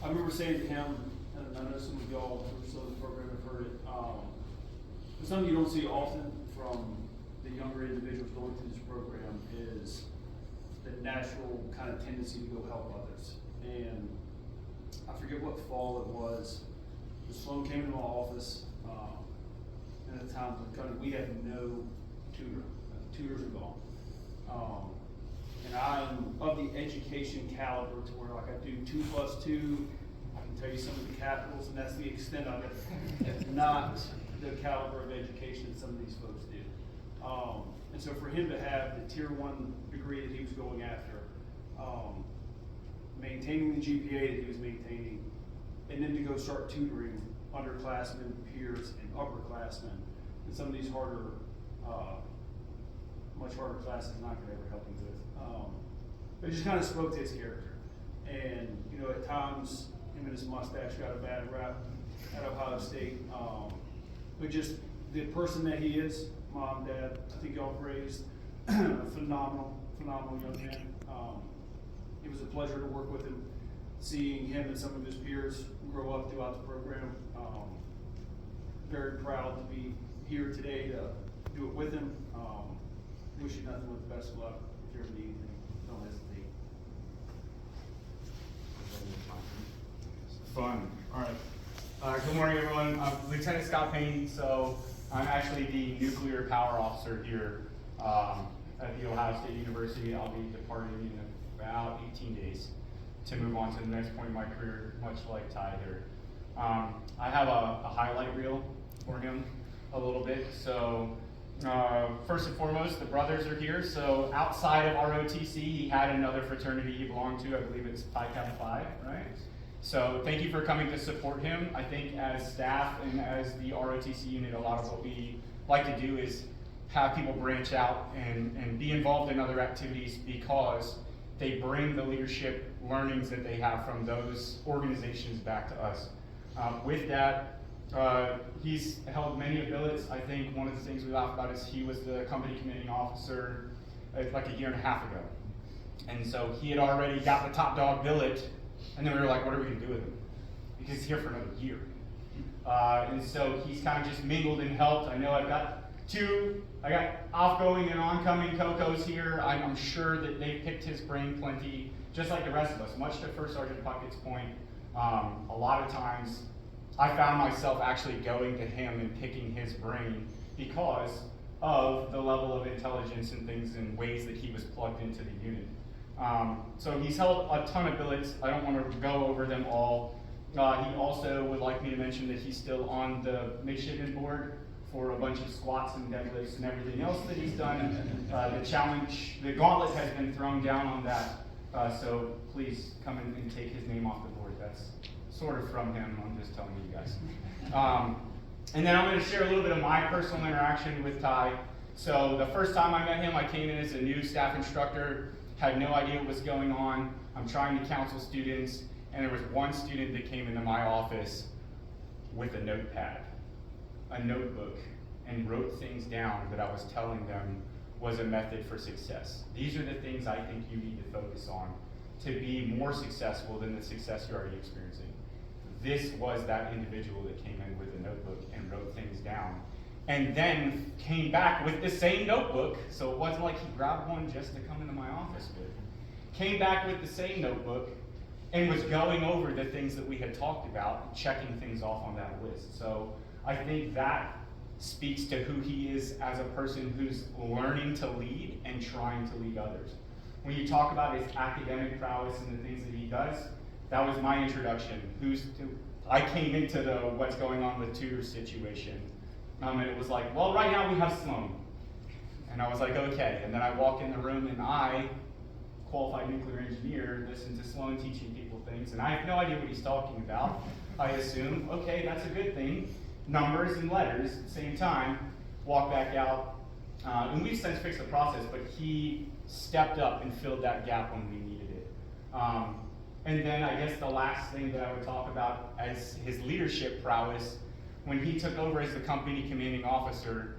I remember saying to him, and I know some of y'all who are still in the program have heard it, but something you don't see often from the younger individuals going through this program is the natural kind of tendency to go help others. And I forget what fall it was. Sloan came into my office, and at the time we had no tutor. Tutors are gone. And I'm of the education caliber to where like I do 2+2. I can tell you some of the capitals, and that's the extent of it. Not the caliber of education that some of these folks do. And so for him to have the tier 1 degree that he was going after, maintaining the GPA that he was maintaining, and then to go start tutoring underclassmen, peers, and upperclassmen in some of these harder, much harder classes than I could ever help him with. But it just kind of spoke to his character. And, you know, at times, him and his mustache got a bad rap at Ohio State. But just the person that he is, mom, dad, I think y'all raised a phenomenal young man. It was a pleasure to work with him, seeing him and some of his peers grow up throughout the program. Very proud to be here today to do it with him. Wish you nothing but the best of luck. If you ever need anything, don't hesitate. Fun. All right. Good morning, everyone. I'm Lieutenant Scott Payne. So I'm actually the nuclear power officer here at the Ohio State University. I'll be departing in about 18 days to move on to the next point in my career, much like Ty here. I have a highlight reel for him a little bit. So first and foremost, the brothers are here. So outside of ROTC, he had another fraternity he belonged to. I believe it's Pi Kappa Phi, right? So thank you for coming to support him. I think as staff and as the ROTC unit, a lot of what we like to do is have people branch out and be involved in other activities because they bring the leadership learnings that they have from those organizations back to us. With that, he's held many billets. I think one of the things we laugh about is he was the company commanding officer like a year and a half ago. And so he had already got the top dog billet, and then we were like, what are we gonna do with him? Because he's here for another year. And so he's kind of just mingled and helped. I know I got outgoing and oncoming Cocos here. I'm sure that they picked his brain plenty, just like the rest of us. Much to First Sergeant Puckett's point, a lot of times I found myself actually going to him and picking his brain because of the level of intelligence and things and ways that he was plugged into the unit. So he's held a ton of billets. I don't want to go over them all. He also would like me to mention that he's still on the midshipman board for a bunch of squats and deadlifts and everything else that he's done. The gauntlet has been thrown down on that. So please come in and take his name off the board. That's sort of from him. I'm just telling you guys. And then I'm going to share a little bit of my personal interaction with Ty. So the first time I met him, I came in as a new staff instructor, had no idea what was going on. I'm trying to counsel students, and there was one student that came into my office with a notepad, a notebook, and wrote things down that I was telling them was a method for success. These are the things I think you need to focus on to be more successful than the success you're already experiencing. This was that individual that came in with a notebook and wrote things down, and then came back with the same notebook, so it wasn't like he grabbed one just to come into my office with. Came back with the same notebook and was going over the things that we had talked about, checking things off on that list. So I think that speaks to who he is as a person who's learning to lead and trying to lead others. When you talk about his academic prowess and the things that he does, that was my introduction. I came into the what's going on with tutor situation. And it was like, well, right now we have Sloan. And I was like, okay. And then I walk in the room and I, qualified nuclear engineer, listen to Sloan teaching people things, and I have no idea what he's talking about. I assume, okay, that's a good thing. Numbers and letters at the same time, walk back out. And we've since fixed the process, but he stepped up and filled that gap when we needed it. And then I guess the last thing that I would talk about as his leadership prowess, when he took over as the company commanding officer,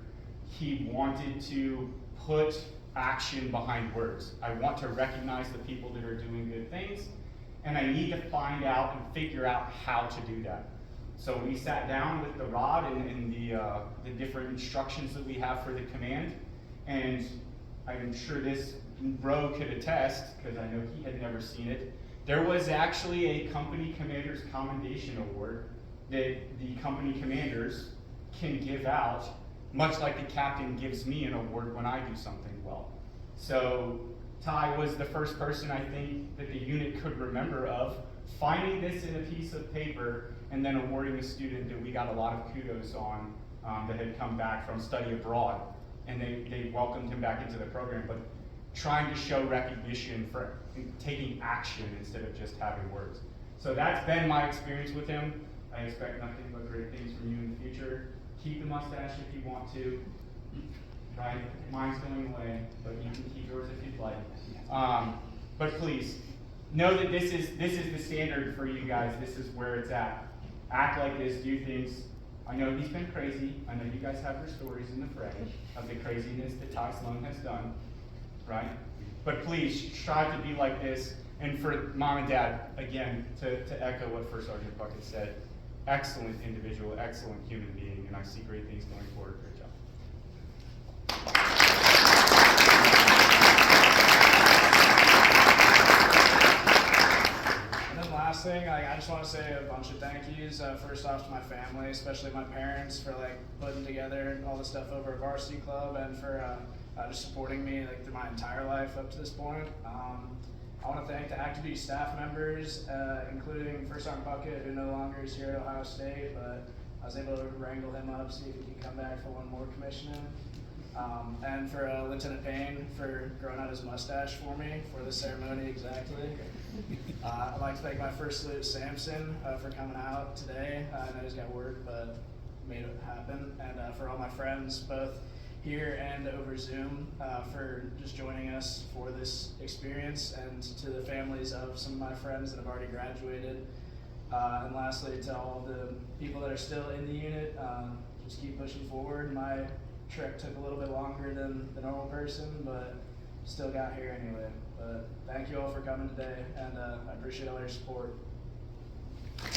he wanted to put action behind words. I want to recognize the people that are doing good things, and I need to find out and figure out how to do that. So we sat down with the rod and the different instructions that we have for the command, and I'm sure this bro could attest, because I know he had never seen it. There was actually a company commander's commendation award that the company commanders can give out, much like the captain gives me an award when I do something well. So Ty was the first person, I think, that the unit could remember of finding this in a piece of paper and then awarding a student that we got a lot of kudos on, that had come back from study abroad, and they welcomed him back into the program, but trying to show recognition for taking action instead of just having words. So that's been my experience with him. I expect nothing but great things from you in the future. Keep the mustache if you want to. Right? Mine's going away, but you can keep yours if you'd like. But please, know that this is the standard for you guys. This is where it's at. Act like this, do things. I know he's been crazy. I know you guys have your stories in the fray of the craziness that Ty Sloan has done, right? But please, strive to be like this. And for Mom and Dad, again, to echo what First Sergeant Bucket said, excellent individual, excellent human being, and I see great things going forward. Great job. Last thing, I just want to say a bunch of thank yous. First off to my family, especially my parents, for putting together all the stuff over at Varsity Club, and for just supporting me through my entire life up to this point. I want to thank the active duty staff members, including First Sergeant Bucket, who no longer is here at Ohio State, but I was able to wrangle him up, see if he can come back for one more commissioning. And for Lieutenant Payne for growing out his mustache for me for the ceremony exactly. I'd like to thank my first salute, Samson, for coming out today. I know he's got work, but made it happen. And for all my friends, both here and over Zoom, for just joining us for this experience, and to the families of some of my friends that have already graduated. And lastly, to all the people that are still in the unit, just keep pushing forward. My trek took a little bit longer than the normal person, but still got here anyway. But thank you all for coming today, and I appreciate all your support. I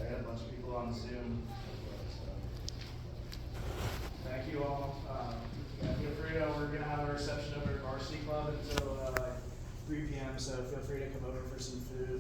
got a bunch of people on Zoom. Thank you all. Feel free to, we're gonna have a reception over at Varsity Club until 3 p.m. So feel free to come over for some food